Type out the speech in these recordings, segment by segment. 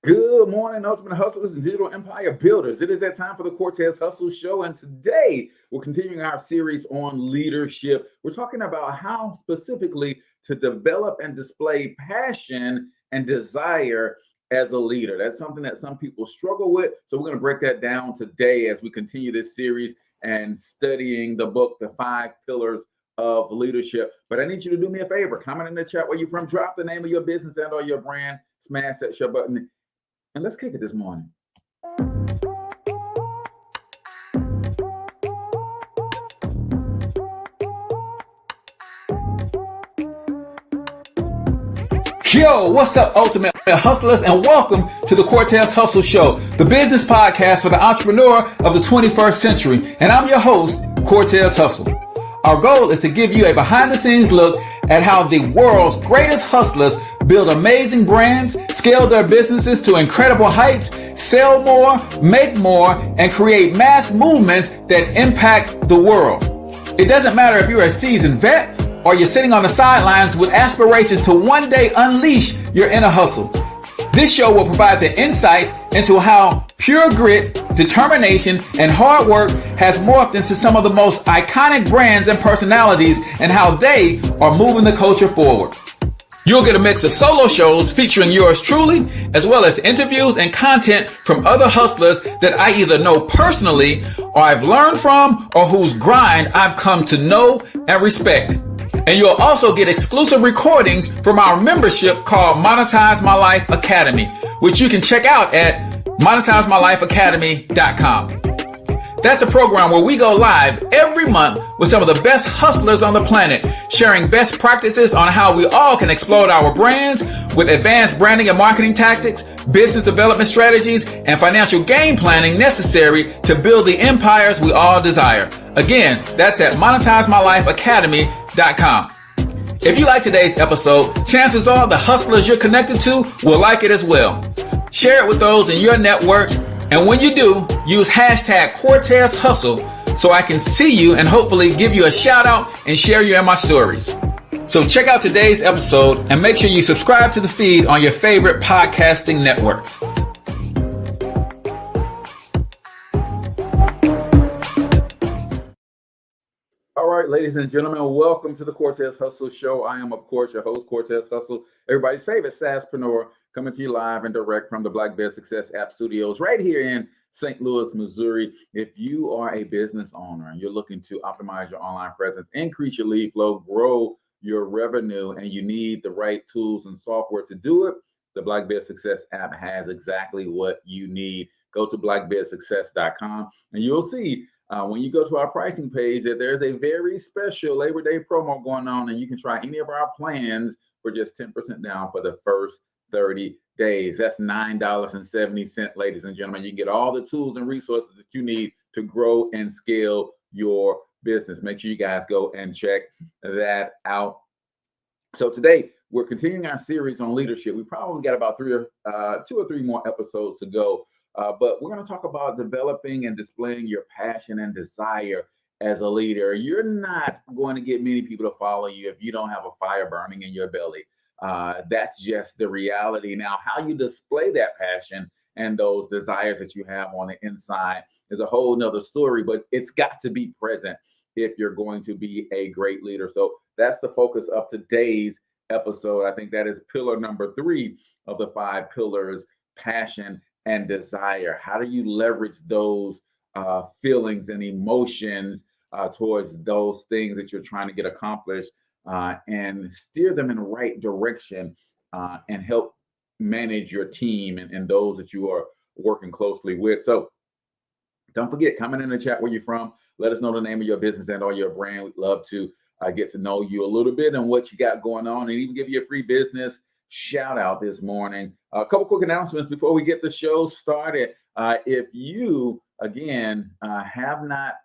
Good morning, Ultimate Hustlers and Digital Empire Builders. It is that time for the Cortez Hustle Show, and today we're continuing our series on leadership. We're talking about how specifically to develop and display passion and desire as a leader. That's something that some people struggle with. So we're going to break that down today as we continue this series and studying the book, The 5 Pillars of Leadership. But I need you to do me a favor. Comment in the chat where you're from. Drop the name of your business and or your brand. Smash that share button. And let's kick it this morning. Yo, what's up, Ultimate Hustlers, and welcome to the Cortez Hustle Show, the business podcast for the entrepreneur of the 21st century. And I'm your host, Cortez Hustle. Our goal is to give you a behind-the-scenes look at how the world's greatest hustlers build amazing brands, scale their businesses to incredible heights, sell more, make more, and create mass movements that impact the world. It doesn't matter if you're a seasoned vet or you're sitting on the sidelines with aspirations to one day unleash your inner hustle. This show will provide the insights into how pure grit, determination, and hard work has morphed into some of the most iconic brands and personalities and how they are moving the culture forward. You'll get a mix of solo shows featuring yours truly, as well as interviews and content from other hustlers that I either know personally or I've learned from or whose grind I've come to know and respect. And you'll also get exclusive recordings from our membership called Monetize My Life Academy, which you can check out at monetizemylifeacademy.com. That's a program where we go live every month with some of the best hustlers on the planet, sharing best practices on how we all can explode our brands with advanced branding and marketing tactics, business development strategies, and financial game planning necessary to build the empires we all desire. Again, that's at monetizemylifeacademy.com. If you like today's episode, chances are the hustlers you're connected to will like it as well. Share it with those in your network. And when you do, use hashtag Cortez Hustle so I can see you and hopefully give you a shout out and share you in my stories. So check out today's episode and make sure you subscribe to the feed on your favorite podcasting networks. All right, ladies and gentlemen, welcome to the Cortez Hustle Show. I am, of course, your host, Cortez Hustle, everybody's favorite SaaSpreneur, coming to you live and direct from the Black Bear Success App Studios right here in St. Louis, Missouri. If you are a business owner and you're looking to optimize your online presence, increase your lead flow, grow your revenue, and you need the right tools and software to do it, the Black Bear Success app has exactly what you need. Go to blackbearsuccess.com and you'll see when you go to our pricing page that there's a very special Labor Day promo going on, and you can try any of our plans for just 10% down for the first 30 days. That's $9.70, ladies and gentlemen. You can get all the tools and resources that you need to grow and scale your business. Make sure you guys go and check that out. So today we're continuing our series on leadership. We probably got about 2 or 3 more episodes to go. But we're going to talk about developing and displaying your passion and desire as a leader. You're not going to get many people to follow you if you don't have a fire burning in your belly. That's just the reality. Now, how you display that passion and those desires that you have on the inside is a whole nother story, but it's got to be present if you're going to be a great leader. So that's the focus of today's episode. I think that is pillar number 3 of the 5 pillars, passion and desire. How do you leverage those feelings and emotions towards those things that you're trying to get accomplished and steer them in the right direction and help manage your team and those that you are working closely with? So don't forget, comment in the chat where you're from. Let us know the name of your business and or your brand. We'd love to get to know you a little bit and what you got going on, and even give you a free business shout out this morning. A couple quick announcements before we get the show started. If you, again, have not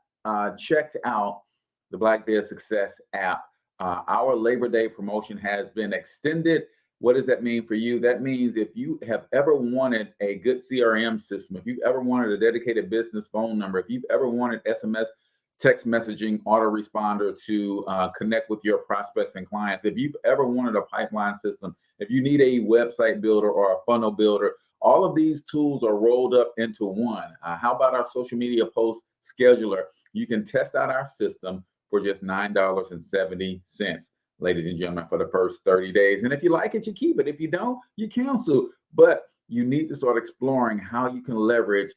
checked out the Black Bear Success app, our Labor Day promotion has been extended. What does that mean for you? That means if you have ever wanted a good CRM system, if you've ever wanted a dedicated business phone number, if you've ever wanted SMS text messaging autoresponder to connect with your prospects and clients, if you've ever wanted a pipeline system, if you need a website builder or a funnel builder, All of these tools are rolled up into one. How about our social media post scheduler? You can test out our system for just $9.70, ladies and gentlemen, for the first 30 days. And if you like it, you keep it. If you don't, you cancel. But you need to start exploring how you can leverage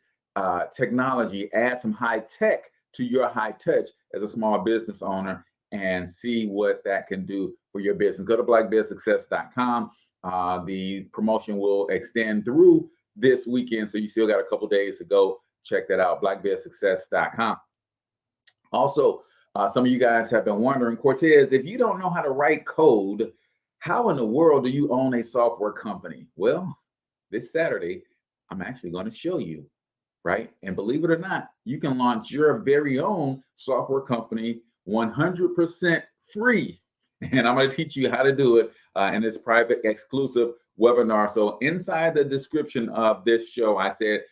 technology, add some high tech to your high touch as a small business owner, and see what that can do for your business. Go to blackbizsuccess.com. The promotion will extend through this weekend, so you still got a couple days to go. Check that out, blackbizsuccess.com. Also, some of you guys have been wondering, Cortez, if you don't know how to write code, how in the world do you own a software company? Well, this Saturday, I'm actually going to show you, right? And believe it or not, you can launch your very own software company 100% free. And I'm going to teach you how to do it in this private exclusive webinar. So inside the description of this show, I said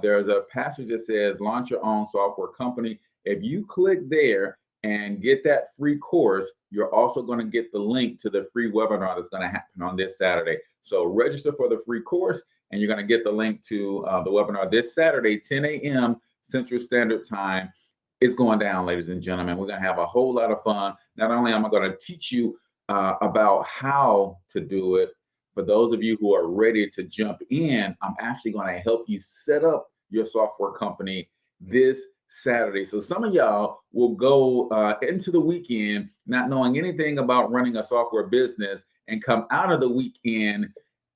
there's a passage that says launch your own software company. If you click there and get that free course, you're also going to get the link to the free webinar that's going to happen on this Saturday. So register for the free course, and you're going to get the link to the webinar this Saturday, 10 a.m. Central Standard Time. It's going down, ladies and gentlemen. We're going to have a whole lot of fun. Not only am I going to teach you about how to do it, for those of you who are ready to jump in, I'm actually going to help you set up your software company this Saturday. So some of y'all will go into the weekend not knowing anything about running a software business and come out of the weekend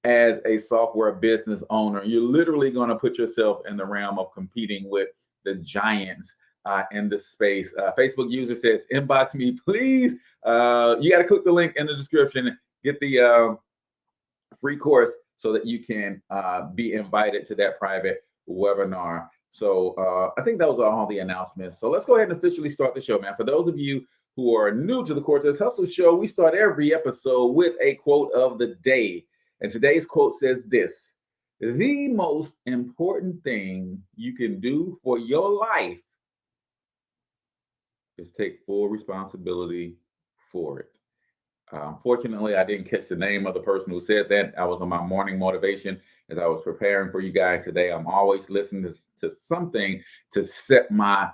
as a software business owner. You're literally going to put yourself in the realm of competing with the giants in the space. Facebook user says, inbox me, please. You got to click the link in the description, get the free course so that you can be invited to that private webinar. So I think those are all the announcements. So let's go ahead and officially start the show, man. For those of you who are new to the Cortez Hustle Show, we start every episode with a quote of the day. And today's quote says this: the most important thing you can do for your life is take full responsibility for it. Unfortunately, I didn't catch the name of the person who said that. I was on my morning motivation as I was preparing for you guys today. I'm always listening to something to set my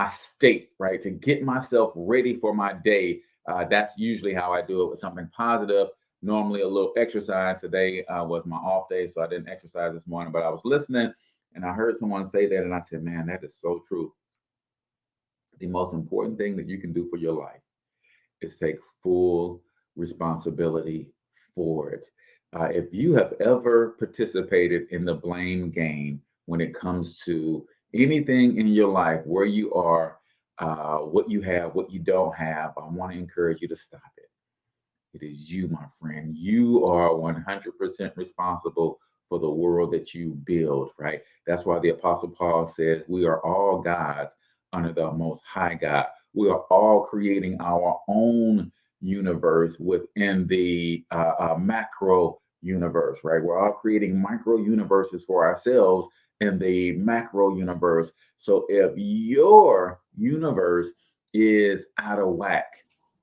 state, right? To get myself ready for my day. That's usually how I do it, with something positive. Normally a little exercise. Today was my off day, so I didn't exercise this morning, but I was listening and I heard someone say that and I said, man, that is so true. The most important thing that you can do for your life is take full responsibility for it. If you have ever participated in the blame game when it comes to anything in your life, where you are, what you have, what you don't have, I want to encourage you to stop it. It is you, my friend. You are 100% responsible for the world that you build, right? That's why the Apostle Paul says we are all gods under the Most High God. We are all creating our own universe within the macro universe, right? We're all creating micro universes for ourselves in the macro universe. So if your universe is out of whack,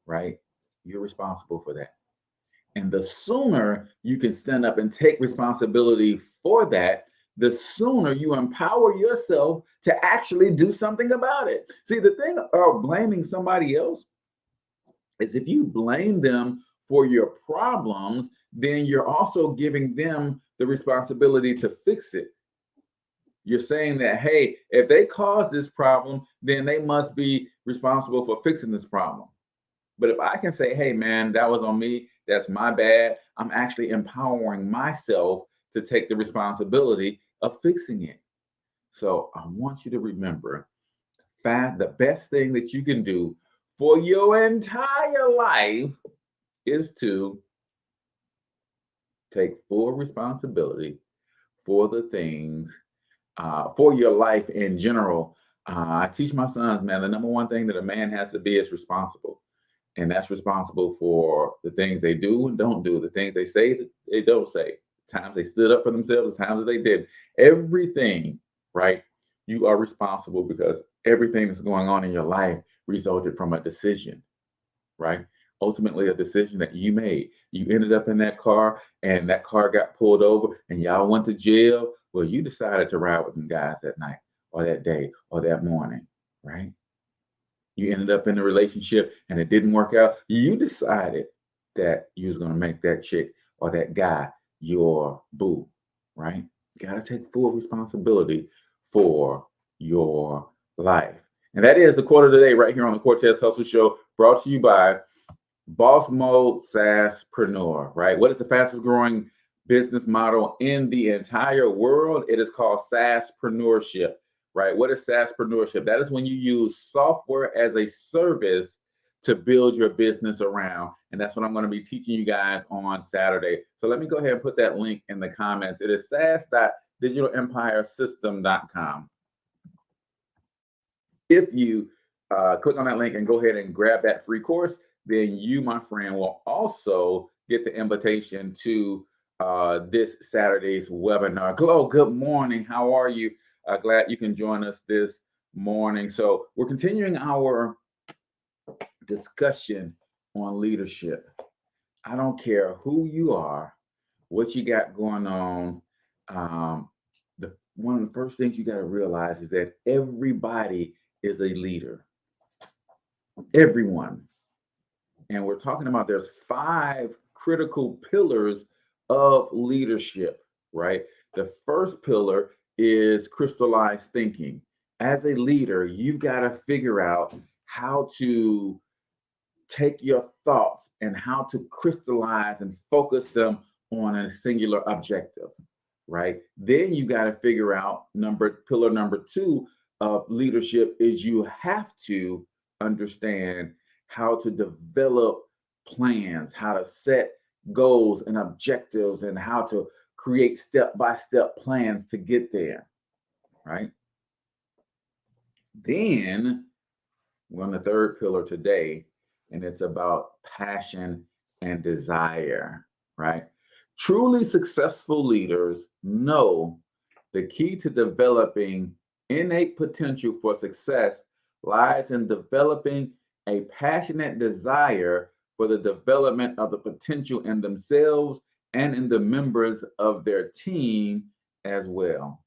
right, you're responsible for that. And the sooner you can stand up and take responsibility for that, the sooner you empower yourself to actually do something about it. See, the thing of blaming somebody else is if you blame them for your problems, then you're also giving them the responsibility to fix it. You're saying that, hey, if they caused this problem, then they must be responsible for fixing this problem. But if I can say, hey, man, that was on me, that's my bad, I'm actually empowering myself to take the responsibility of fixing it. So I want you to remember, the best thing that you can do for your entire life is to take full responsibility for the things, for your life in general. I teach my sons, man, the number one thing that a man has to be is responsible. And that's responsible for the things they do and don't do, the things they say that they don't say, times they stood up for themselves, the times that they did. Everything, right? You are responsible because everything that's going on in your life resulted from a decision, right? ultimately a decision that you made. You ended up in that car and that car got pulled over and y'all went to jail. Well, you decided to ride with them guys that night or that day or that morning, right? You ended up in a relationship and it didn't work out. You decided that you was going to make that chick or that guy your boo, right? You got to take full responsibility for your life. And that is the quote of the day right here on the Cortez Hustle Show, brought to you by Boss Mode SaaSpreneur, right? What is the fastest growing business model in the entire world? It is called SaaSpreneurship, right? What is SaaSpreneurship? That is when you use software as a service to build your business around. And that's what I'm going to be teaching you guys on Saturday. So let me go ahead and put that link in the comments. It is SaaS.digitalempiresystem.com. If you click on that link and go ahead and grab that free course, then you, my friend, will also get the invitation to this Saturday's webinar. Hello, good morning. How are you? Glad you can join us this morning. So we're continuing our discussion on leadership. I don't care who you are, what you got going on. One of the first things you got to realize is that everybody is a leader. Everyone. And we're talking about there's 5 critical pillars of leadership, right? The first pillar is crystallized thinking. As a leader, you've got to figure out how to take your thoughts and how to crystallize and focus them on a singular objective, right? Then you got to figure out pillar number 2 of leadership is you have to understand how to develop plans, how to set goals and objectives, and how to create step-by-step plans to get there, right? Then we're on the third pillar today, and it's about passion and desire, right? Truly successful leaders know the key to developing innate potential for success lies in developing a passionate desire for the development of the potential in themselves and in the members of their team as well.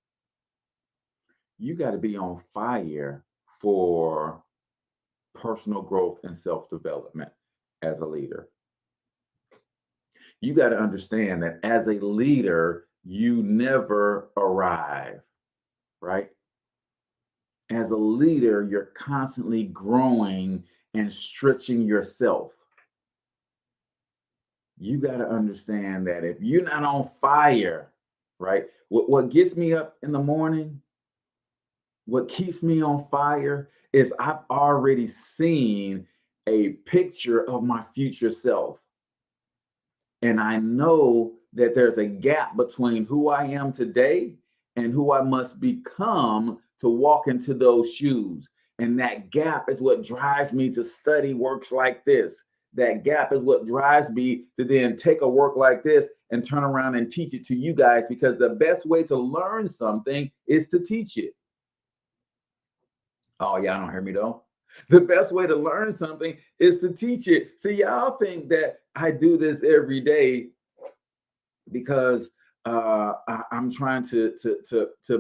You got to be on fire for personal growth and self-development as a leader. You got to understand that as a leader, you never arrive, right? As a leader, you're constantly growing and stretching yourself. You got to understand that if you're not on fire, right? What gets me up in the morning, what keeps me on fire is I've already seen a picture of my future self. And I know that there's a gap between who I am today and who I must become to walk into those shoes. And that gap is what drives me to study works like this. That gap is what drives me to then take a work like this and turn around and teach it to you guys, because the best way to learn something is to teach it. Oh, y'all don't hear me though. The best way to learn something is to teach it. See, y'all think that I do this every day because I'm trying to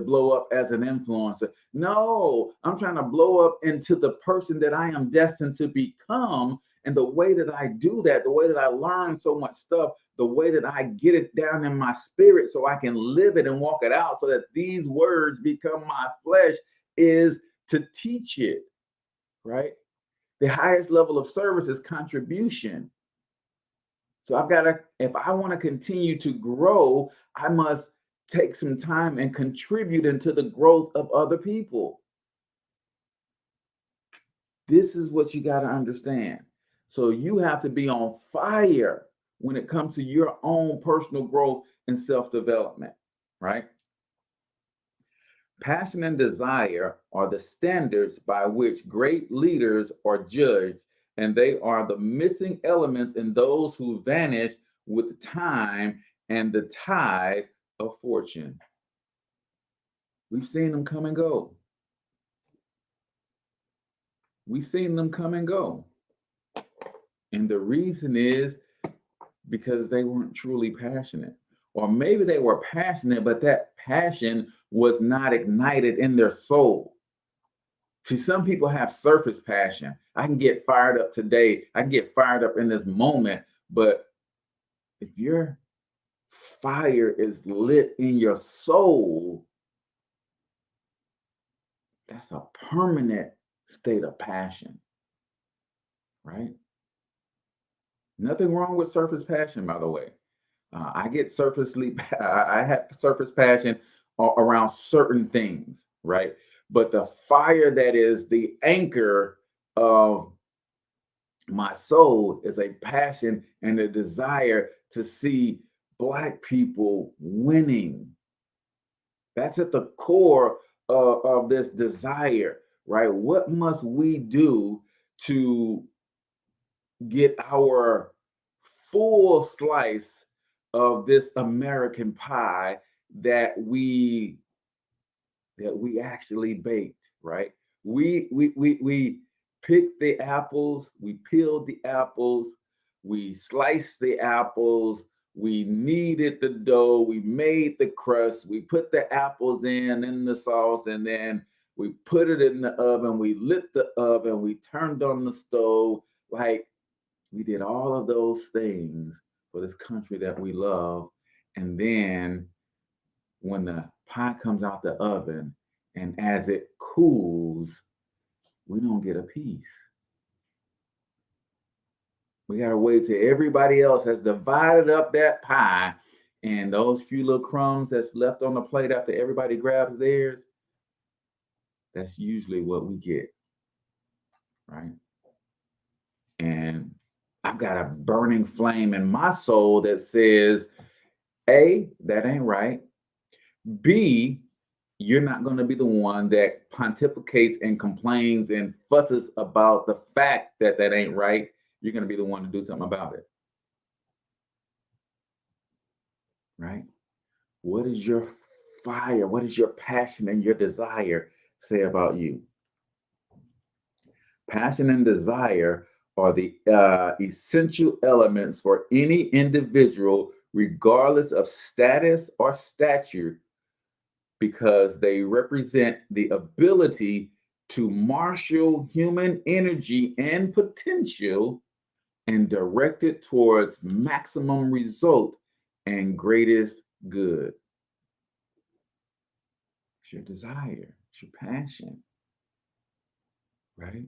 blow up as an influencer. No, I'm trying to blow up into the person that I am destined to become. And the way that I do that, the way that I learn so much stuff, the way that I get it down in my spirit so I can live it and walk it out so that these words become my flesh is to teach it, right? The highest level of service is contribution. So I've got to, if I want to continue to grow, I must take some time and contribute into the growth of other people. This is what you got to understand. So you have to be on fire when it comes to your own personal growth and self-development, right? Passion and desire are the standards by which great leaders are judged, and they are the missing elements in those who vanish with time and the tide of fortune. We've seen them come and go. We've seen them come and go. And the reason is because they weren't truly passionate. Or maybe they were passionate, but that passion was not ignited in their soul. See, some people have surface passion. I can get fired up today. I can get fired up in this moment. But if your fire is lit in your soul, that's a permanent state of passion, right? Nothing wrong with surface passion, by the way. I get I have surface passion around certain things, right? But the fire that is the anchor of my soul is a passion and a desire to see Black people winning. That's at the core of this desire, right? What must we do to get our full slice of this American pie that we actually baked, right? We picked the apples, we peeled the apples, we sliced the apples, we kneaded the dough, we made the crust, we put the apples in the sauce, and then we put it in the oven, we lit the oven, we turned on the stove. Like, we did all of those things for this country that we love. And then when the pie comes out the oven and as it cools, we don't get a piece. We got to wait till everybody else has divided up that pie, and those few little crumbs that's left on the plate after everybody grabs theirs, that's usually what we get, right? And I've got a burning flame in my soul that says, A, that ain't right. B, you're not going to be the one that pontificates and complains and fusses about the fact that that ain't right. You're going to be the one to do something about it. Right? What is your fire? What is your passion and your desire say about you? Passion and desire are the essential elements for any individual, regardless of status or stature, because they represent the ability to marshal human energy and potential and direct it towards maximum result and greatest good. It's your desire, it's your passion, right?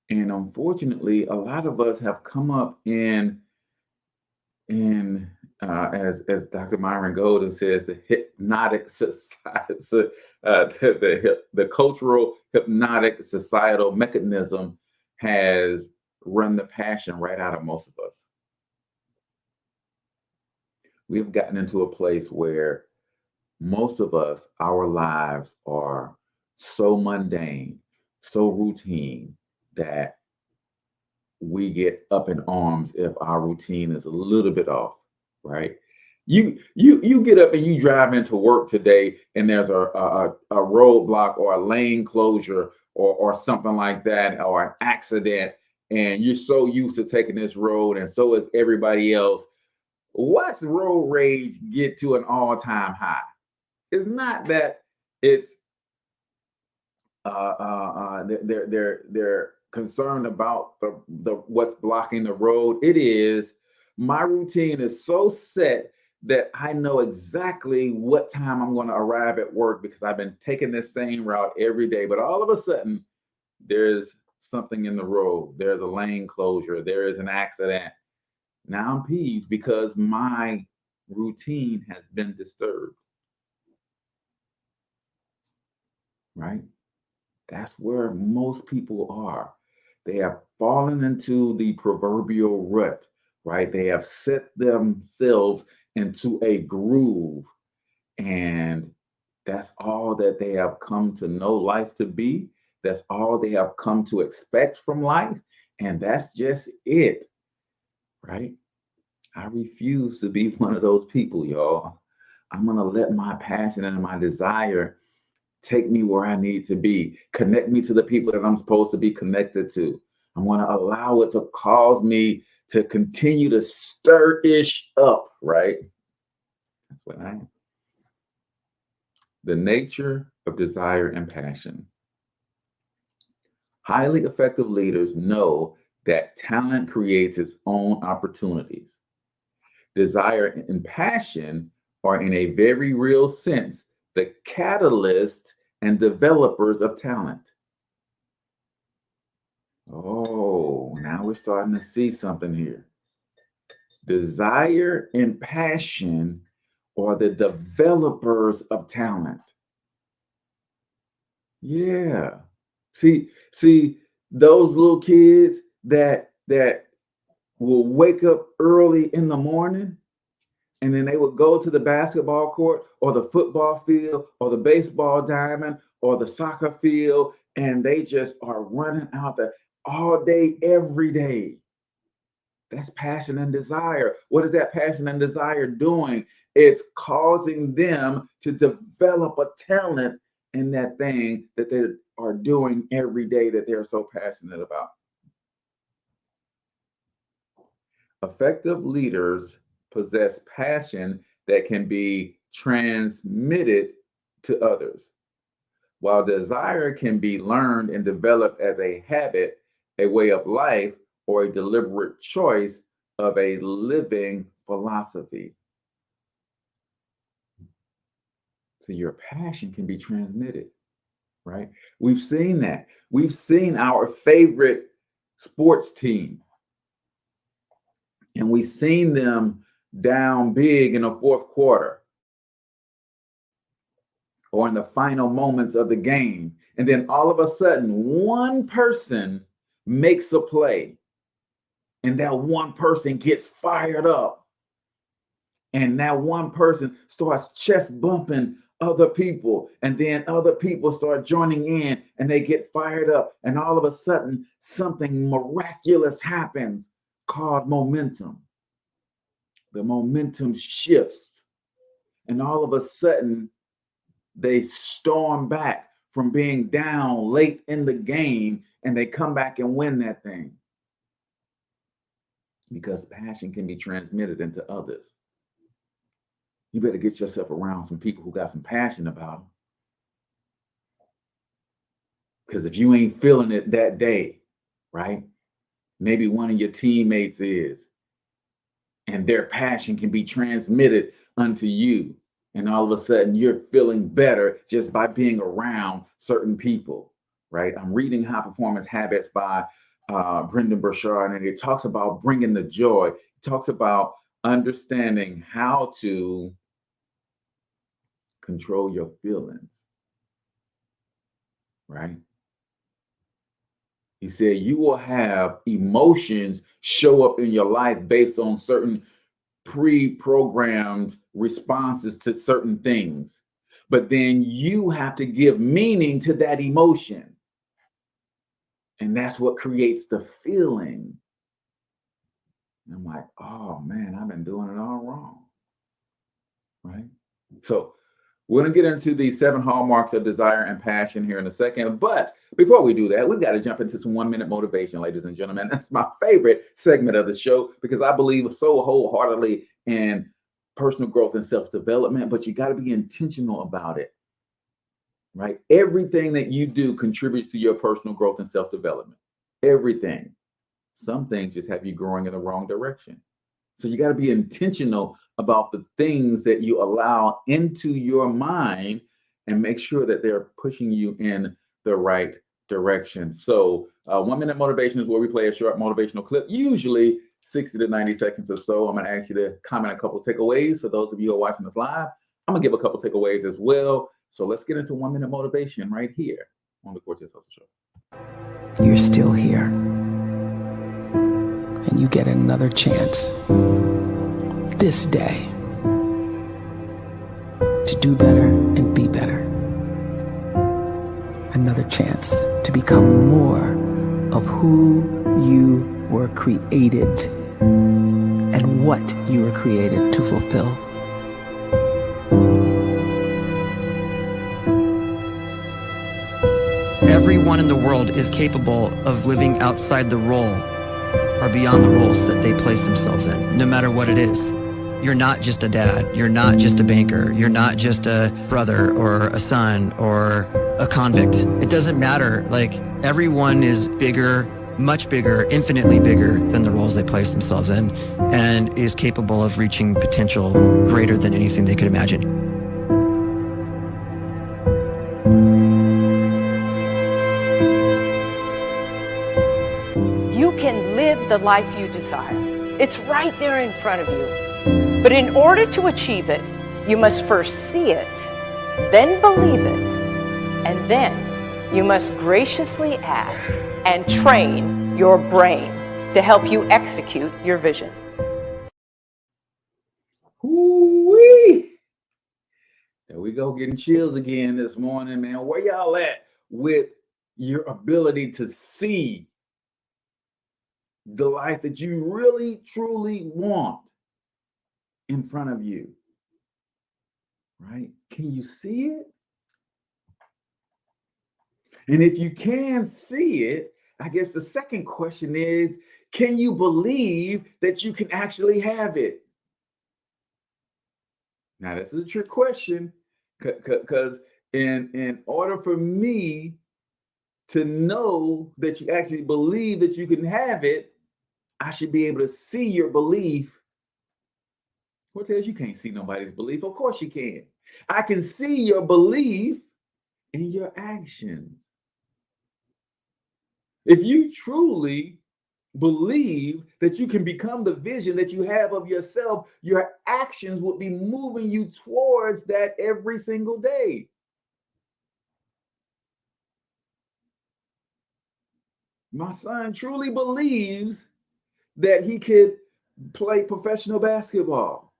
And unfortunately, a lot of us have come up as Dr. Myron Golden says, the hypnotic society, the cultural hypnotic societal mechanism has run the passion right out of most of us. We've gotten into a place where most of us, our lives are so mundane, so routine that we get up in arms if our routine is a little bit off, right? You get up and you drive into work today and there's a roadblock or a lane closure or something like that, or an accident, and you're so used to taking this road, and so is everybody else. What's road rage get to an all-time high? It's not that it's they're concerned about the what's blocking the road. It is, my routine is so set that I know exactly what time I'm going to arrive at work because I've been taking this same route every day. But all of a sudden, there's something in the road. There's a lane closure. There is an accident. Now I'm peeved because my routine has been disturbed. Right? That's where most people are. They have fallen into the proverbial rut, right? They have set themselves into a groove, and that's all that they have come to know life to be. That's all they have come to expect from life, and that's just it, right? I refuse to be one of those people, y'all. I'm going to let my passion and my desire take me where I need to be, connect me to the people that I'm supposed to be connected to. I want to allow it to cause me to continue to stir-ish up, right? That's what I am. The nature of desire and passion. Highly effective leaders know that talent creates its own opportunities. Desire and passion are, in a very real sense, the catalyst and developers of talent. Oh, now we're starting to see something here. Desire and passion are the developers of talent. Yeah. See, those little kids that will wake up early in the morning, and then they would go to the basketball court or the football field or the baseball diamond or the soccer field, and they just are running out there all day, every day. That's passion and desire. What is that passion and desire doing? It's causing them to develop a talent in that thing that they are doing every day that they're so passionate about. Effective leaders possess passion that can be transmitted to others, while desire can be learned and developed as a habit, a way of life, or a deliberate choice of a living philosophy. So your passion can be transmitted, right? We've seen that. We've seen our favorite sports team, and we've seen them down big in the fourth quarter or in the final moments of the game. And then all of a sudden, one person makes a play, and that one person gets fired up. And that one person starts chest bumping other people, and then other people start joining in and they get fired up. And all of a sudden, something miraculous happens called momentum. The momentum shifts, and all of a sudden, they storm back from being down late in the game, and they come back and win that thing. Because passion can be transmitted into others. You better get yourself around some people who got some passion about them. Because if you ain't feeling it that day, right? Maybe one of your teammates is, and their passion can be transmitted unto you. And all of a sudden you're feeling better just by being around certain people, right? I'm reading High Performance Habits by Brendan Burchard, and it talks about bringing the joy. It talks about understanding how to control your feelings, right? He said you will have emotions show up in your life based on certain pre-programmed responses to certain things, but then you have to give meaning to that emotion. And that's what creates the feeling. And I'm like, oh man, I've been doing it all wrong, right? So we're going to get into the 7 hallmarks of desire and passion here in a second. But before we do that, we've got to jump into some 1-minute motivation, ladies and gentlemen. That's my favorite segment of the show because I believe so wholeheartedly in personal growth and self-development, but you got to be intentional about it, right? Everything that you do contributes to your personal growth and self-development. Everything. Some things just have you growing in the wrong direction. So you got to be intentional about the things that you allow into your mind and make sure that they're pushing you in the right direction. So 1-minute motivation is where we play a short motivational clip, usually 60 to 90 seconds or so. I'm going to ask you to comment a couple takeaways for those of you who are watching us live. I'm going to give a couple takeaways as well. So let's get into 1-minute motivation right here on the Cortez Hustle Show. You're still here, and you get another chance this day to do better and be better. Another chance to become more of who you were created and what you were created to fulfill. Everyone in the world is capable of living outside the role or beyond the roles that they place themselves in, no matter what it is. You're not just a dad. You're not just a banker. You're not just a brother or a son or a convict. It doesn't matter. Like, everyone is bigger, much bigger, infinitely bigger than the roles they place themselves in, and is capable of reaching potential greater than anything they could imagine. You can live the life you desire. It's right there in front of you. But in order to achieve it, you must first see it, then believe it, and then you must graciously ask and train your brain to help you execute your vision. Ooh-wee. There we go, getting chills again this morning, man. Where y'all at with your ability to see the life that you really, truly want in front of you, right? Can you see it? And if you can see it, I guess the second question is, can you believe that you can actually have it? Now, this is a trick question, because in order for me to know that you actually believe that you can have it, I should be able to see your belief. Cortez, you can't see nobody's belief. Of course you can. I can see your belief in your actions. If you truly believe that you can become the vision that you have of yourself, your actions will be moving you towards that every single day. My son truly believes that he could play professional basketball.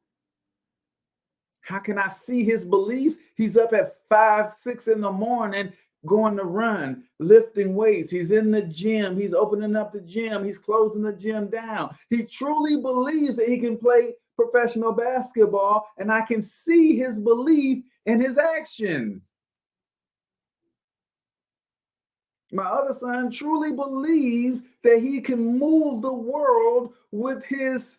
How can I see his beliefs? He's up at 5, 6 in the morning going to run, lifting weights. He's in the gym. He's opening up the gym. He's closing the gym down. He truly believes that he can play professional basketball, and I can see his belief in his actions. My other son truly believes that he can move the world with his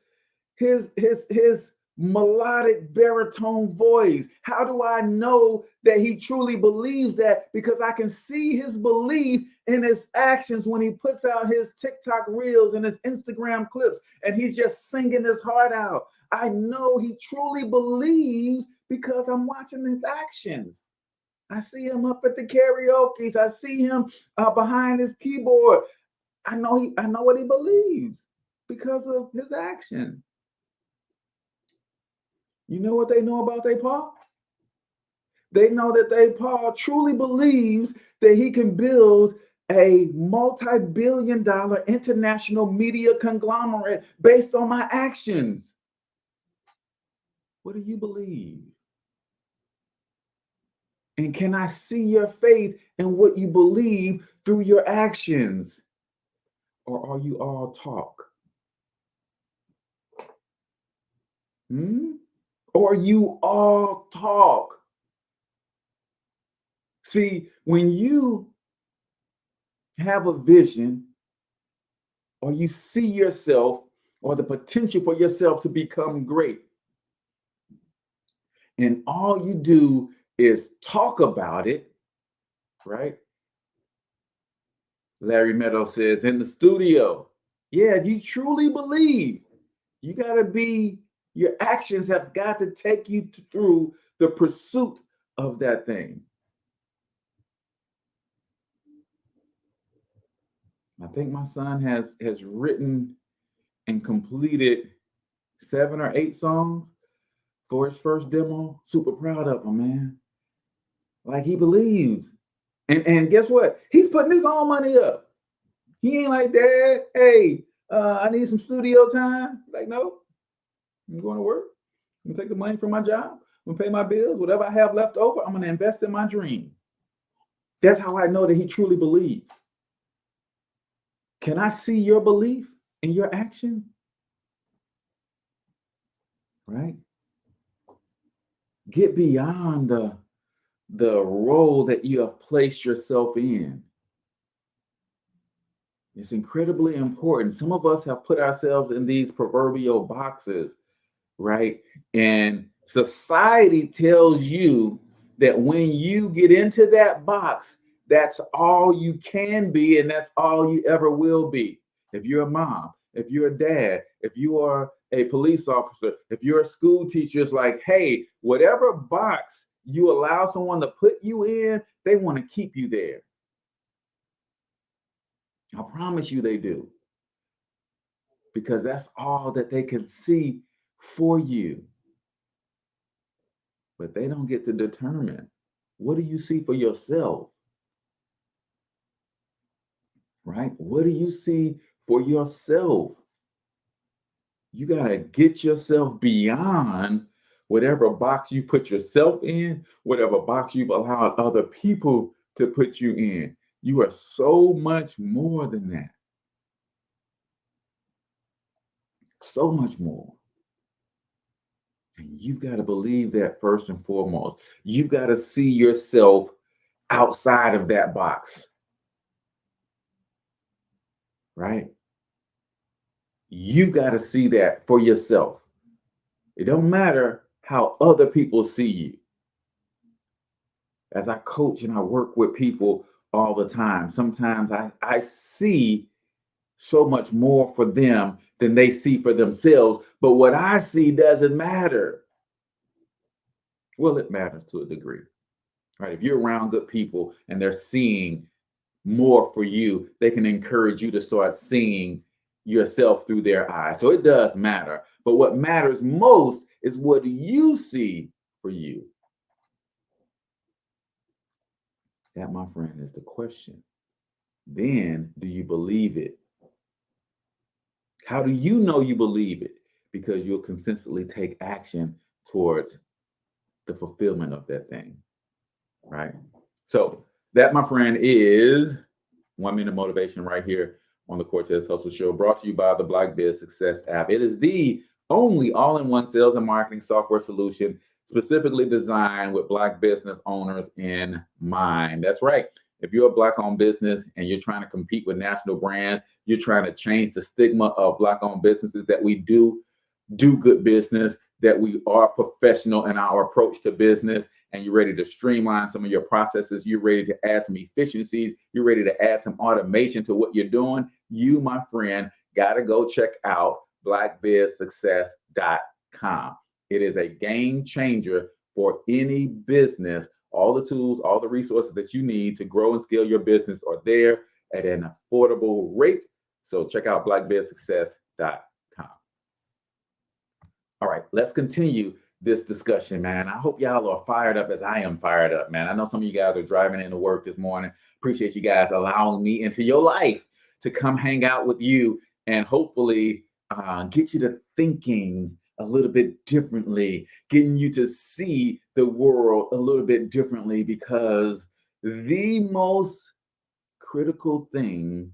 melodic baritone voice. How do I know that he truly believes that? Because I can see his belief in his actions when he puts out his TikTok reels and his Instagram clips, and he's just singing his heart out. I know he truly believes because I'm watching his actions. I see him up at the karaoke. I see him behind his keyboard. I know what he believes because of his action. You know what they know about their pa? They know that their pa truly believes that he can build a multi-billion-dollar international media conglomerate based on my actions. What do you believe? And can I see your faith in what you believe through your actions? Or are you all talk? Or you all talk? See, when you have a vision, or you see yourself or the potential for yourself to become great, and all you do is talk about it, right? Larry Meadows says in the studio, yeah, if you truly believe, your actions have got to take you through the pursuit of that thing. I think my son has written and completed 7 or 8 songs for his first demo. Super proud of him, man. Like, he believes. And guess what? He's putting his own money up. He ain't like, Dad, hey, I need some studio time. Like, no, I'm going to work. I'm gonna take the money from my job. I'm gonna pay my bills. Whatever I have left over, I'm gonna invest in my dream. That's how I know that he truly believes. Can I see your belief in your action? Right? Get beyond the role that you have placed yourself in. It's incredibly important. Some of us have put ourselves in these proverbial boxes, right? And society tells you that when you get into that box, that's all you can be and that's all you ever will be. If you're a mom, if you're a dad, if you are a police officer, if you're a school teacher, it's like, hey, whatever box you allow someone to put you in, they want to keep you there. I promise you they do. Because that's all that they can see for you. But they don't get to determine, what do you see for yourself? Right? What do you see for yourself? You got to get yourself beyond whatever box you put yourself in, whatever box you've allowed other people to put you in. You are so much more than that. So much more. And you've got to believe that first and foremost. You've got to see yourself outside of that box. Right? You got to see that for yourself. It don't matter how other people see you. As I coach and I work with people all the time, sometimes I see so much more for them than they see for themselves. But what I see doesn't matter. Well, it matters to a degree. Right? If you're around good people and they're seeing more for you, they can encourage you to start seeing yourself through their eyes. So it does matter. But what matters most is what you see for you. That, my friend, is the question. Then, do you believe it? How do you know you believe it? Because you'll consistently take action towards the fulfillment of that thing, right? So that, my friend, is 1 minute motivation right here on the Cortez Hustle Show, brought to you by the Black Biz Success app. It is the only all-in-one sales and marketing software solution specifically designed with Black business owners in mind. That's right. If you're a Black-owned business and you're trying to compete with national brands, you're trying to change the stigma of Black-owned businesses, that we do good business, that we are professional in our approach to business, and you're ready to streamline some of your processes, you're ready to add some efficiencies, you're ready to add some automation to what you're doing, you, my friend, got to go check out blackbizsuccess.com. It is a game changer for any business. All the tools, all the resources that you need to grow and scale your business are there at an affordable rate. So check out blackbizsuccess.com. All right, let's continue this discussion, man. I hope y'all are fired up as I am fired up, man. I know some of you guys are driving into work this morning. Appreciate you guys allowing me into your life to come hang out with you and hopefully get you to thinking a little bit differently, getting you to see the world a little bit differently, because the most critical thing,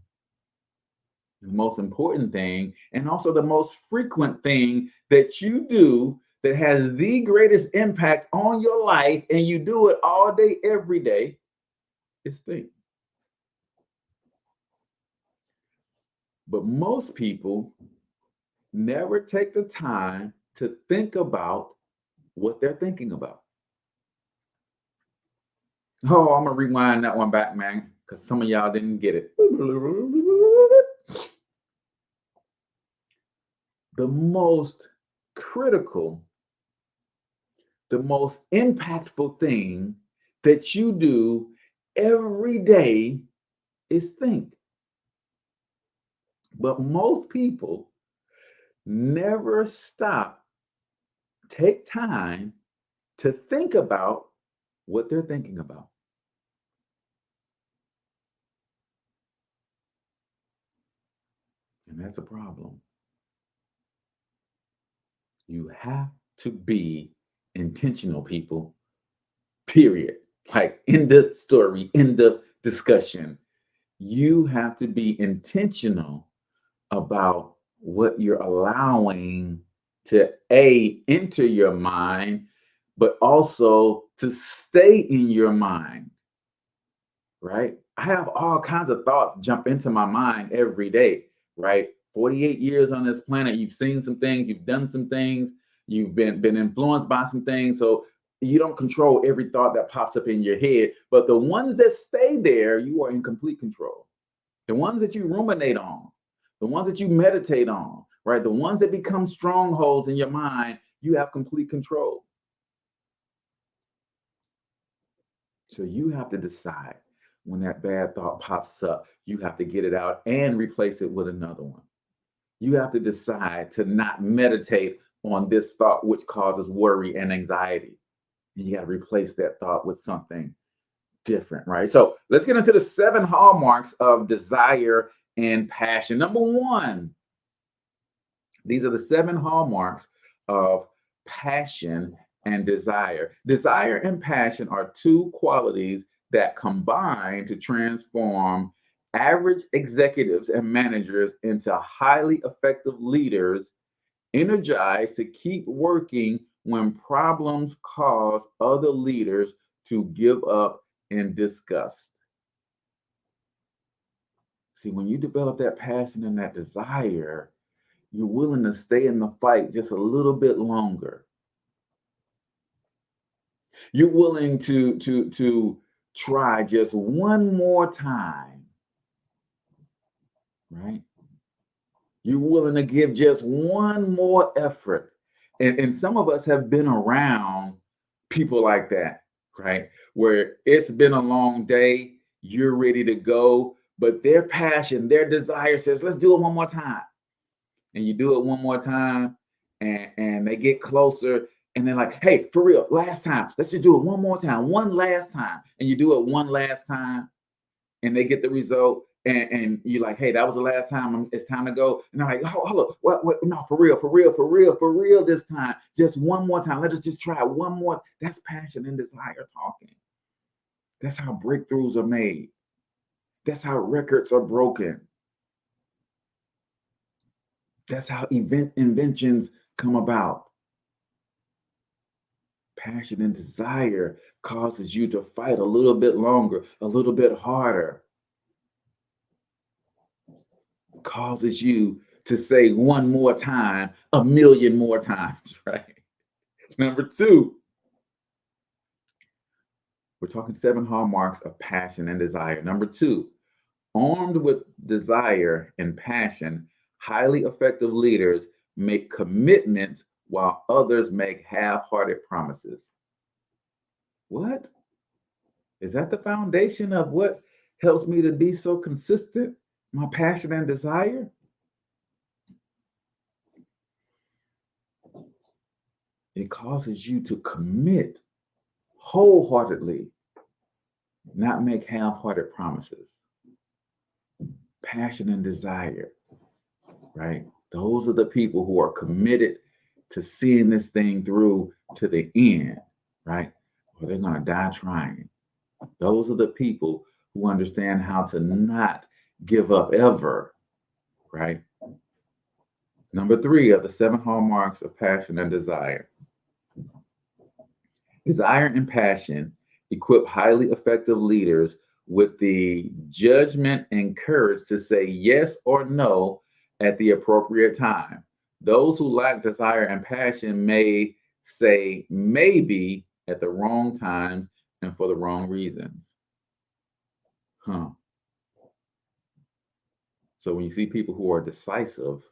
the most important thing, and also the most frequent thing that you do that has the greatest impact on your life, and you do it all day, every day, is think. But most people never take the time to think about what they're thinking about. Oh, I'm gonna rewind that one back, man, because some of y'all didn't get it. The most critical, the most impactful thing that you do every day is think. But most people never stop, take time to think about what they're thinking about. And that's a problem. You have to be intentional, people, period. Like, in the story, in the discussion, you have to be intentional about what you're allowing to enter your mind, but also to stay in your mind, right? I have all kinds of thoughts jump into my mind every day, right? 48 years on this planet, you've seen some things, you've done some things, you've been influenced by some things. So you don't control every thought that pops up in your head, but the ones that stay there, you are in complete control. The ones that you ruminate on, the ones that you meditate on, right? The ones that become strongholds in your mind, you have complete control. So you have to decide when that bad thought pops up, you have to get it out and replace it with another one. You have to decide to not meditate on this thought, which causes worry and anxiety. And you got to replace that thought with something different, right? So let's get into the 7 hallmarks of desire and passion. Number 1, these are the 7 hallmarks of passion and desire. Desire and passion are 2 qualities that combine to transform average executives and managers into highly effective leaders, energized to keep working when problems cause other leaders to give up in disgust. See, when you develop that passion and that desire, you're willing to stay in the fight just a little bit longer. You're willing to try just one more time, right? You're willing to give just one more effort. And some of us have been around people like that, right? Where it's been a long day, you're ready to go, but their passion, their desire says, let's do it one more time. And you do it one more time, and they get closer, and they're like, hey, for real, last time, let's just do it one more time, one last time. And you do it one last time, and they get the result, and you're like, hey, that was the last time, it's time to go. And they're like, hold up, what, no, for real this time, just one more time, let us just try one more. That's passion and desire talking. That's how breakthroughs are made. That's how records are broken. That's how inventions come about. Passion and desire causes you to fight a little bit longer, a little bit harder. Causes you to say one more time, a million more times, right? Number 2, we're talking 7 hallmarks of passion and desire. Number 2, armed with desire and passion, highly effective leaders make commitments while others make half-hearted promises. What? Is that the foundation of what helps me to be so consistent? My passion and desire? It causes you to commit wholeheartedly, not make half-hearted promises. Passion and desire, right? Those are the people who are committed to seeing this thing through to the end, right? Or they're going to die trying. Those are the people who understand how to not give up ever, right? Number 3 of the 7 hallmarks of passion and desire. Desire and passion equip highly effective leaders with the judgment and courage to say yes or no at the appropriate time. Those who lack desire and passion may say maybe at the wrong time and for the wrong reasons. So when you see people who are decisive,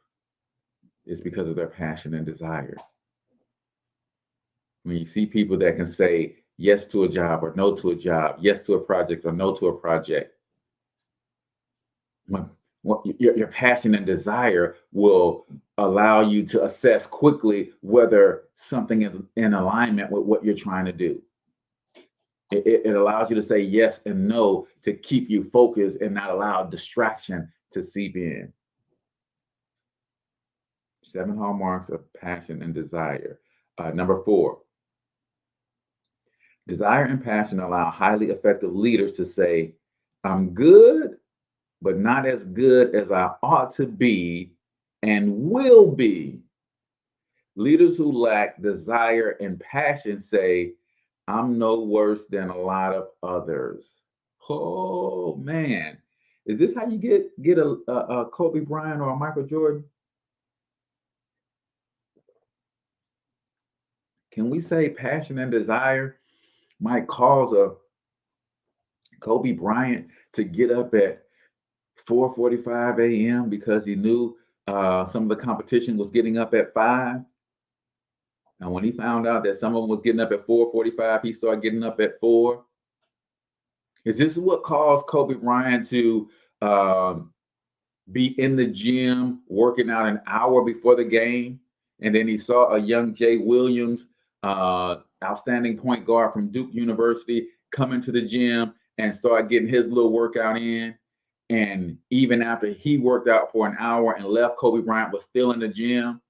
it's because of their passion and desire. When you see people that can say yes to a job or no to a job, yes to a project or no to a project, when your passion and desire will allow you to assess quickly whether something is in alignment with what you're trying to do. It allows you to say yes and no to keep you focused and not allow distraction to seep in. 7 hallmarks of passion and desire. Number 4, desire and passion allow highly effective leaders to say, I'm good, but not as good as I ought to be and will be. Leaders who lack desire and passion say, I'm no worse than a lot of others. Oh man, is this how you get a Kobe Bryant or a Michael Jordan? Can we say passion and desire might cause a Kobe Bryant to get up at 4:45 a.m. because he knew some of the competition was getting up at 5? And when he found out that some of them was getting up at 4:45, he started getting up at 4. Is this what caused Kobe Bryant to be in the gym working out an hour before the game? And then he saw a young Jay Williams, outstanding point guard from Duke University, come into the gym and start getting his little workout in. And even after he worked out for an hour and left, Kobe Bryant was still in the gym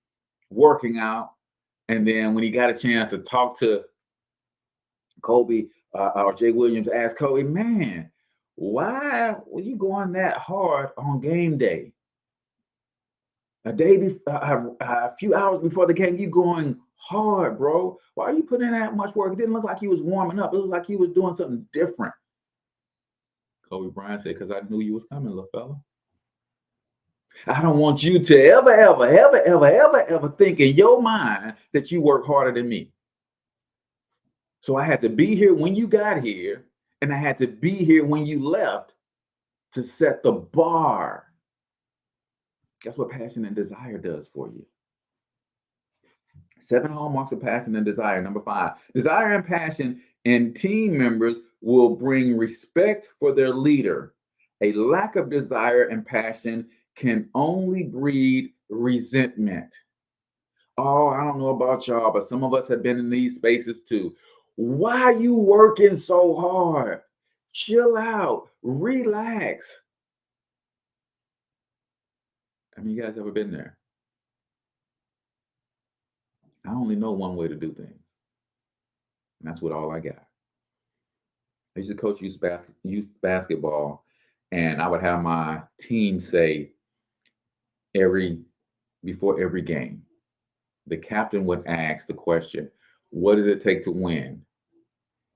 working out. And then when he got a chance to talk to Kobe or Jay Williams, asked Kobe, man, why were you going that hard on game day? A few hours before the game, you going hard, bro. Why are you putting in that much work? It didn't look like he was warming up. It looked like he was doing something different. Kobe Bryant said, because I knew you was coming, little fella. I don't want you to ever think in your mind that you work harder than me. So I had to be here when you got here, and I had to be here when you left to set the bar. That's what passion and desire does for you. 7 hallmarks of passion and desire. Number 5, desire and passion in team members will bring respect for their leader. A lack of desire and passion can only breed resentment. Oh, I don't know about y'all, but some of us have been in these spaces too. Why are you working so hard? Chill out, relax. I mean, you guys ever been there? I only know one way to do things, and that's with all I got. I used to coach youth basketball, and I would have my team say before every game, the captain would ask the question, what does it take to win?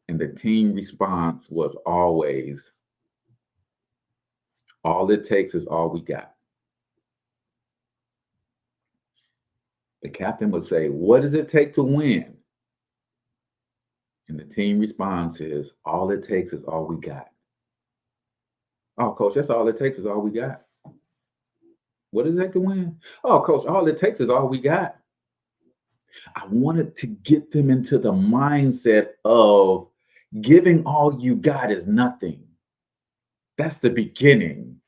And the team response was always, all it takes is all we got. The captain would say, what does it take to win? And the team response is, all it takes is all we got. Oh, coach, that's all it takes is all we got. What does that to win? Oh, coach, all it takes is all we got. I wanted to get them into the mindset of giving all you got is nothing. That's the beginning.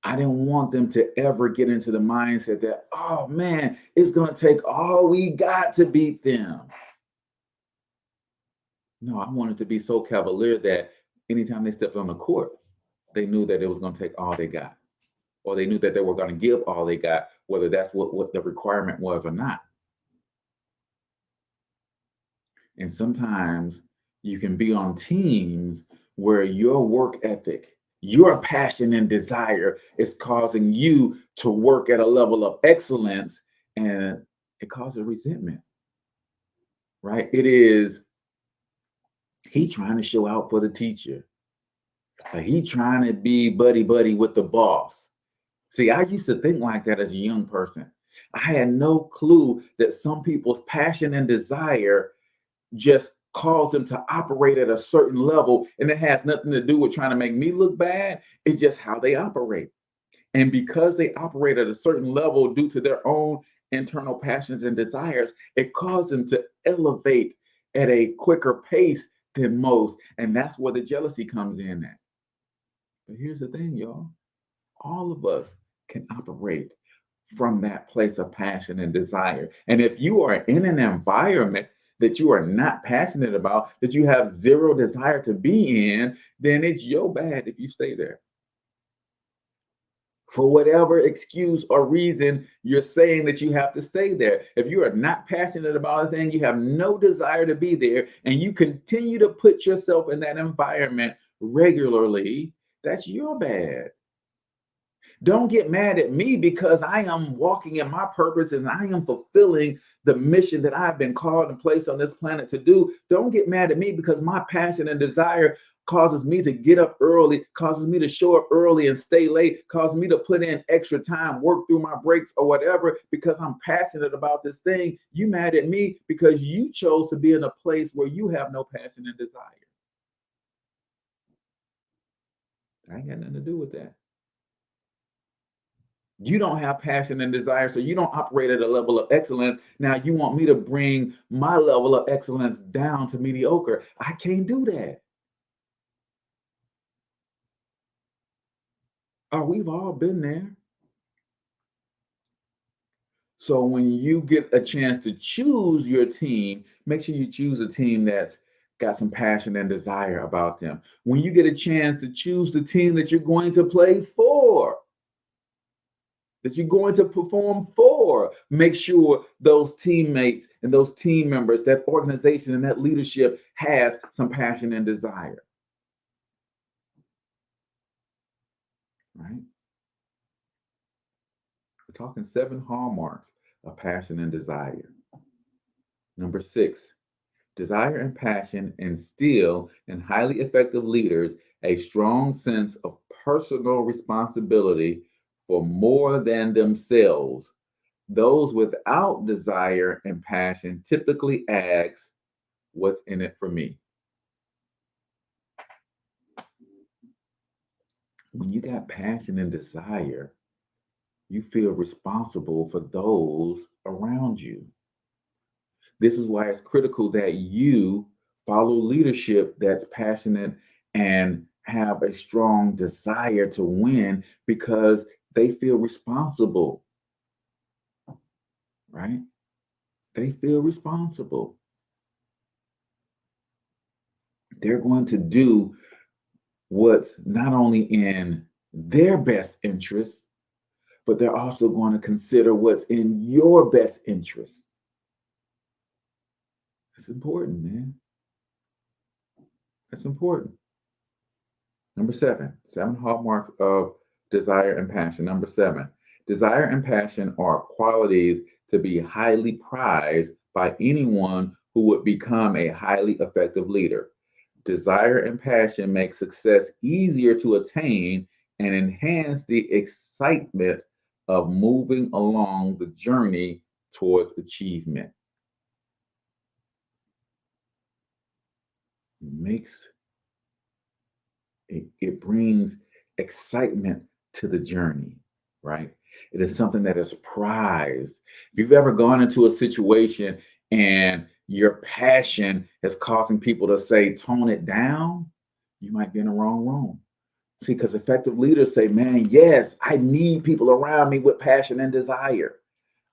I didn't want them to ever get into the mindset that, oh man, it's going to take all we got to beat them. No, I wanted to be so cavalier that anytime they stepped on the court, they knew that it was going to take all they got, or they knew that they were going to give all they got, whether that's what the requirement was or not. And sometimes you can be on teams where your work ethic, your passion and desire is causing you to work at a level of excellence, and it causes resentment, right? It is he trying to show out for the teacher. He trying to be buddy with the boss. See, I used to think like that as a young person. I had no clue that some people's passion and desire just cause them to operate at a certain level, and it has nothing to do with trying to make me look bad. It's just how they operate. And because they operate at a certain level due to their own internal passions and desires, it causes them to elevate at a quicker pace than most. And that's where the jealousy comes in at. But here's the thing, y'all. All of us can operate from that place of passion and desire. And if you are in an environment that you are not passionate about, that you have zero desire to be in, then it's your bad if you stay there. For whatever excuse or reason you're saying that you have to stay there. If you are not passionate about a thing, you have no desire to be there, and you continue to put yourself in that environment regularly, that's your bad. Don't get mad at me because I am walking in my purpose and I am fulfilling the mission that I've been called and placed on this planet to do. Don't get mad at me because my passion and desire causes me to get up early, causes me to show up early and stay late, causes me to put in extra time, work through my breaks or whatever, because I'm passionate about this thing. You mad at me because you chose to be in a place where you have no passion and desire. I ain't got nothing to do with that. You don't have passion and desire, so you don't operate at a level of excellence. Now you want me to bring my level of excellence down to mediocre. I can't do that. Oh, we've all been there. So when you get a chance to choose your team, make sure you choose a team that's got some passion and desire about them. When you get a chance to choose the team that you're going to play for, that you're going to perform for, make sure those teammates and those team members, that organization and that leadership has some passion and desire. Right? We're talking 7 hallmarks of passion and desire. Number 6, desire and passion instill in highly effective leaders a strong sense of personal responsibility for more than themselves. Those without desire and passion typically ask, what's in it for me? When you got passion and desire, you feel responsible for those around you. This is why it's critical that you follow leadership that's passionate and have a strong desire to win, because they feel responsible, right? They feel responsible. They're going to do what's not only in their best interest, but they're also going to consider what's in your best interest. That's important, man. That's important. Number 7 hallmarks of desire and passion. Number 7, desire and passion are qualities to be highly prized by anyone who would become a highly effective leader. Desire and passion make success easier to attain and enhance the excitement of moving along the journey towards achievement. It brings excitement to the journey, right? It is something that is prized. If you've ever gone into a situation and your passion is causing people to say, tone it down, you might be in the wrong room. See, because effective leaders say, man, yes, I need people around me with passion and desire.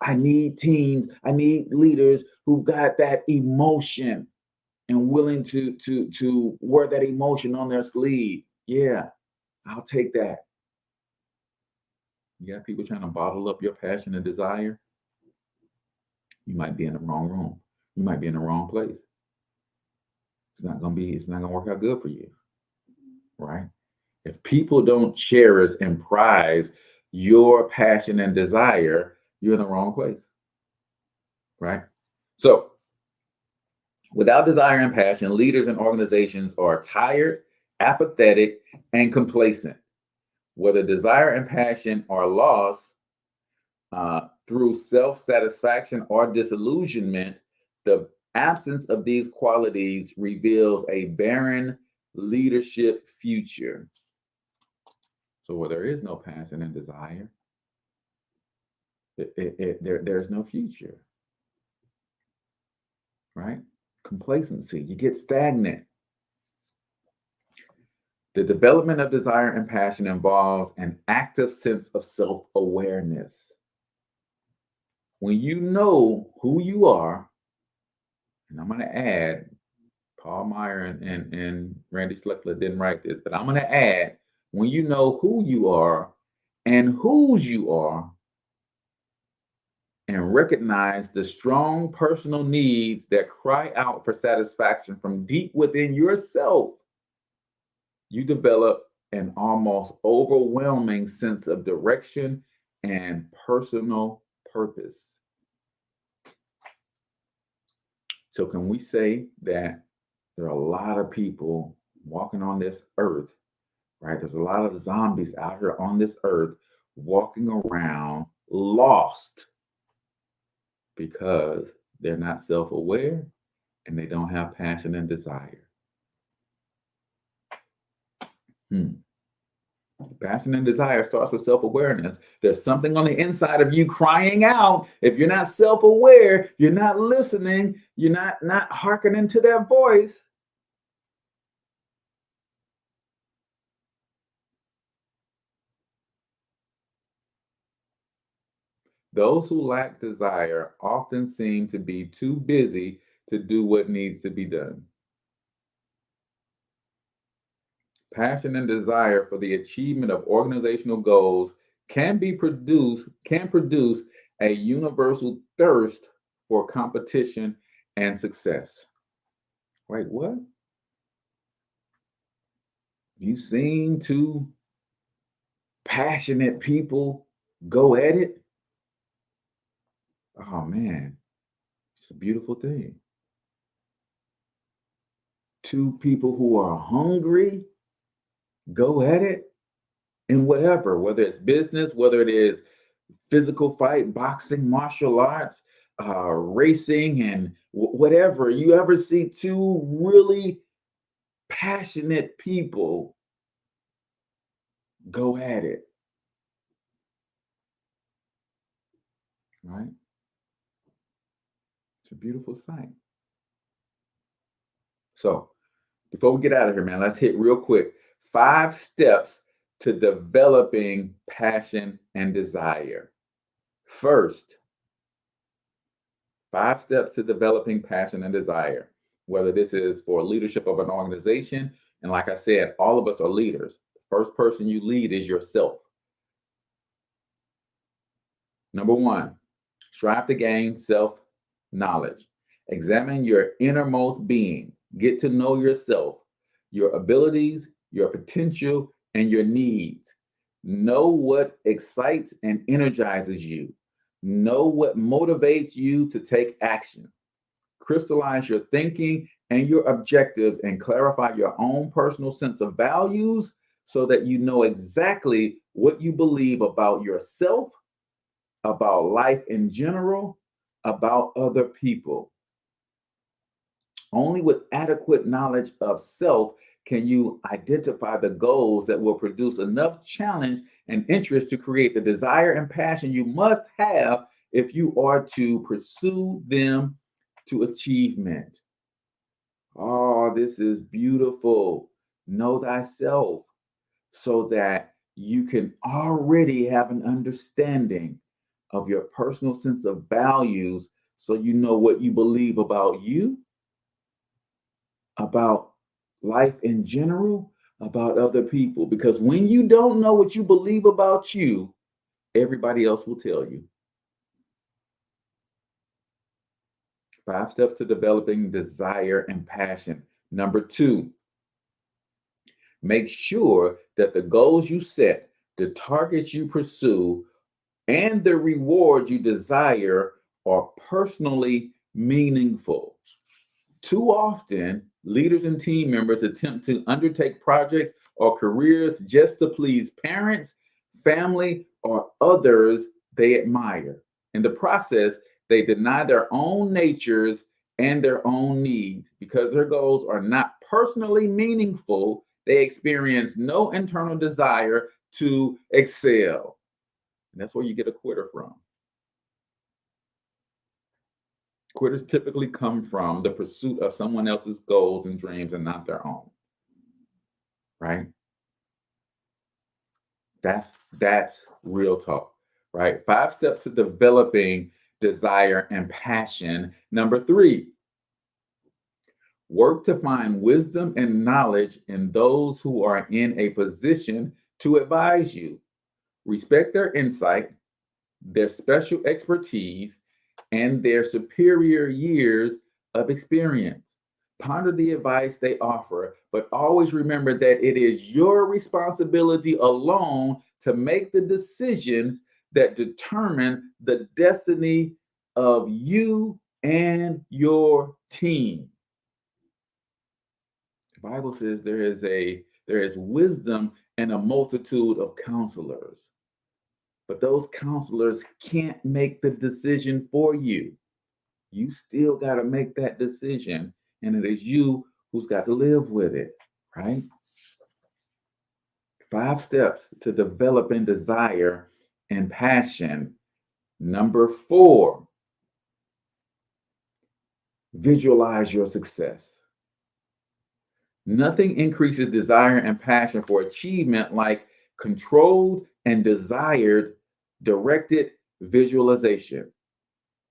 I need teams, I need leaders who've got that emotion and willing to wear that emotion on their sleeve. Yeah, I'll take that. You got people trying to bottle up your passion and desire, you might be in the wrong room. You might be in the wrong place. It's not gonna work out good for you, right? If people don't cherish and prize your passion and desire, you're in the wrong place, right? So without desire and passion, leaders and organizations are tired, apathetic, and complacent. Whether desire and passion are lost through self-satisfaction or disillusionment, the absence of these qualities reveals a barren leadership future. So where there is no passion and desire, there's no future, right? Complacency, you get stagnant. The development of desire and passion involves an active sense of self-awareness. When you know who you are, and I'm going to add, Paul Meyer and Randy Schleckler didn't write this, but I'm going to add, when you know who you are and whose you are, and recognize the strong personal needs that cry out for satisfaction from deep within yourself, you develop an almost overwhelming sense of direction and personal purpose. So can we say that there are a lot of people walking on this earth, right? There's a lot of zombies out here on this earth walking around lost because they're not self-aware and they don't have passion and desire. Passion and desire starts with self-awareness. There's something on the inside of you crying out. If you're not self-aware, you're not listening, you're not hearkening to that voice. Those who lack desire often seem to be too busy to do what needs to be done. Passion and desire for the achievement of organizational goals can produce a universal thirst for competition and success. Wait, what? You seen two passionate people go at it? Oh man, it's a beautiful thing. Two people who are hungry go at it in whatever, whether it's business, whether it is physical fight, boxing, martial arts, racing, and whatever. You ever see two really passionate people go at it, right? It's a beautiful sight. So before we get out of here, man, let's hit real quick 5 steps to developing passion and desire. First, 5 steps to developing passion and desire, whether this is for leadership of an organization. And like I said, all of us are leaders. The first person you lead is yourself. Number 1, strive to gain self-knowledge. Examine your innermost being. Get to know yourself, your abilities, your potential, and your needs. Know what excites and energizes you. Know what motivates you to take action. Crystallize your thinking and your objectives and clarify your own personal sense of values so that you know exactly what you believe about yourself, about life in general, about other people. Only with adequate knowledge of self can you identify the goals that will produce enough challenge and interest to create the desire and passion you must have if you are to pursue them to achievement. Oh, this is beautiful. Know thyself so that you can already have an understanding of your personal sense of values so you know what you believe about you, about life in general, about other people. Because when you don't know what you believe about you, everybody else will tell you. 5 steps to developing desire and passion. Number 2, make sure that the goals you set, the targets you pursue, and the rewards you desire are personally meaningful. Too often, leaders and team members attempt to undertake projects or careers just to please parents, family, or others they admire. In the process, they deny their own natures and their own needs. Because their goals are not personally meaningful, they experience no internal desire to excel. And that's where you get a quitter from. Quitters typically come from the pursuit of someone else's goals and dreams and not their own, right? That's real talk, right? 5 steps to developing desire and passion. Number 3, work to find wisdom and knowledge in those who are in a position to advise you. Respect their insight, their special expertise, and their superior years of experience. Ponder the advice they offer, but always remember that it is your responsibility alone to make the decisions that determine the destiny of you and your team. The Bible says there is wisdom and a multitude of counselors, but those counselors can't make the decision for you. You still got to make that decision, and it is you who's got to live with it, right? 5 steps to developing desire and passion. Number 4, visualize your success. Nothing increases desire and passion for achievement like controlled and desired directed visualization.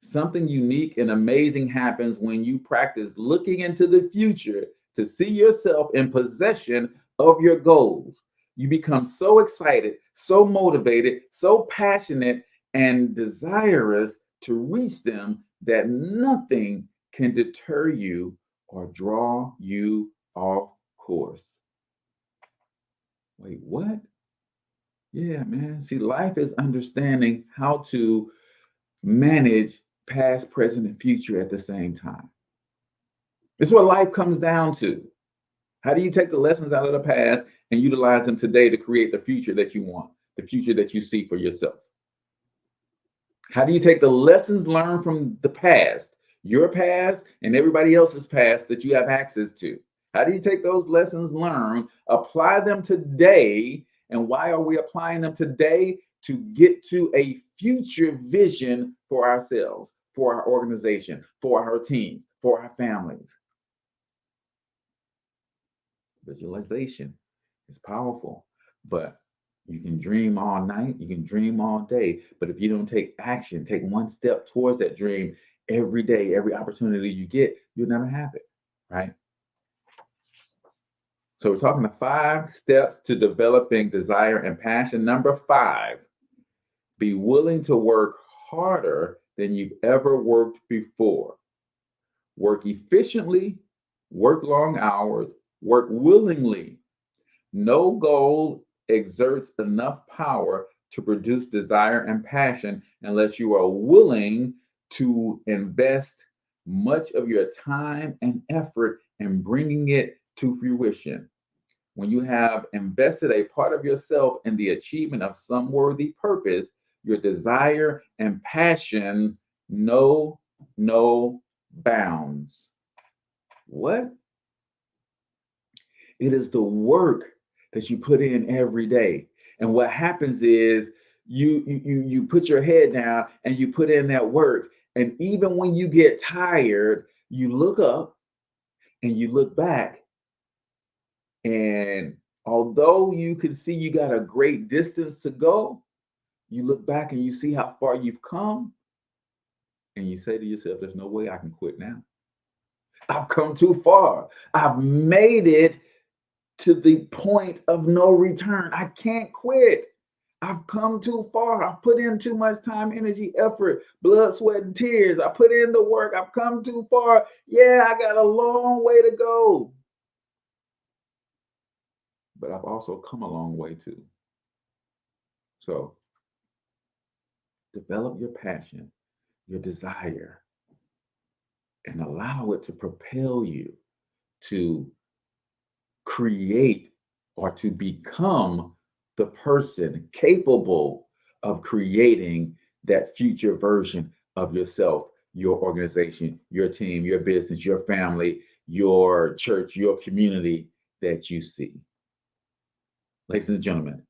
Something unique and amazing happens when you practice looking into the future to see yourself in possession of your goals. You become so excited, so motivated, so passionate, and desirous to reach them that nothing can deter you or draw you off course. Wait, what? Yeah, man. See, life is understanding how to manage past, present, and future at the same time. This is what life comes down to. How do you take the lessons out of the past and utilize them today to create the future that you want, the future that you see for yourself? How do you take the lessons learned from the past, your past and everybody else's past that you have access to? How do you take those lessons learned, apply them today? And why are we applying them today? To get to a future vision for ourselves, for our organization, for our team, for our families. Visualization is powerful, but you can dream all night, you can dream all day, but if you don't take action, take one step towards that dream every day, every opportunity you get, you'll never have it, right? So we're talking the 5 steps to developing desire and passion. Number 5, be willing to work harder than you've ever worked before. Work efficiently, work long hours, work willingly. No goal exerts enough power to produce desire and passion unless you are willing to invest much of your time and effort in bringing it to fruition. When you have invested a part of yourself in the achievement of some worthy purpose, your desire and passion know no bounds. What? It is the work that you put in every day. And what happens is you put your head down and you put in that work. And even when you get tired, you look up and you look back. And although you can see you got a great distance to go, you look back and you see how far you've come. And you say to yourself, there's no way I can quit now. I've come too far. I've made it to the point of no return. I can't quit. I've come too far. I've put in too much time, energy, effort, blood, sweat, and tears. I put in the work. I've come too far. Yeah, I got a long way to go. But I've also come a long way too. So develop your passion, your desire, and allow it to propel you to create or to become the person capable of creating that future version of yourself, your organization, your team, your business, your family, your church, your community that you see. Ladies and gentlemen,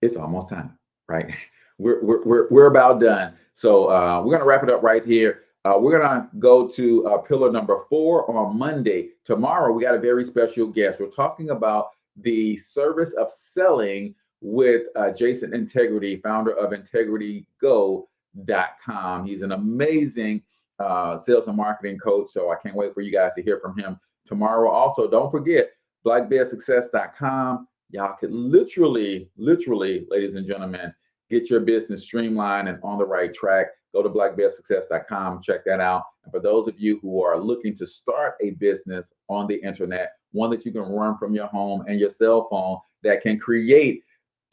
it's almost time, right? We're about done. So we're gonna wrap it up right here. We're gonna go to pillar number 4 on Monday. Tomorrow, we got a very special guest. We're talking about the service of selling with Jason Integrity, founder of integritygo.com. He's an amazing sales and marketing coach. So I can't wait for you guys to hear from him tomorrow. Also, don't forget, blackbearsuccess.com. Y'all could literally, ladies and gentlemen, get your business streamlined and on the right track. Go to blackbearsuccess.com, check that out. And for those of you who are looking to start a business on the internet, one that you can run from your home and your cell phone that can create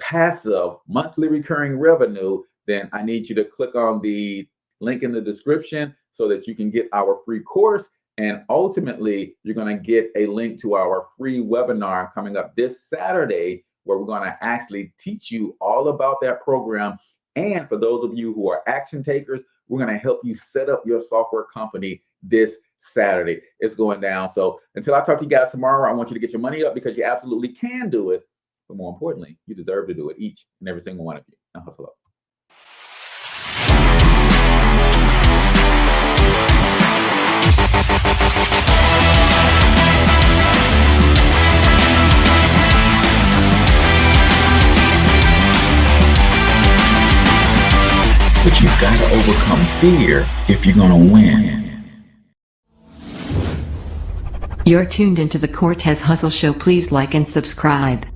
passive monthly recurring revenue, then I need you to click on the link in the description so that you can get our free course. And ultimately, you're going to get a link to our free webinar coming up this Saturday, where we're going to actually teach you all about that program. And for those of you who are action takers, we're going to help you set up your software company this Saturday. It's going down. So until I talk to you guys tomorrow, I want you to get your money up, because you absolutely can do it. But more importantly, you deserve to do it, each and every single one of you. Now hustle up. But you've got to overcome fear if you're going to win. You're tuned into the Cortez Hustle Show. Please like and subscribe.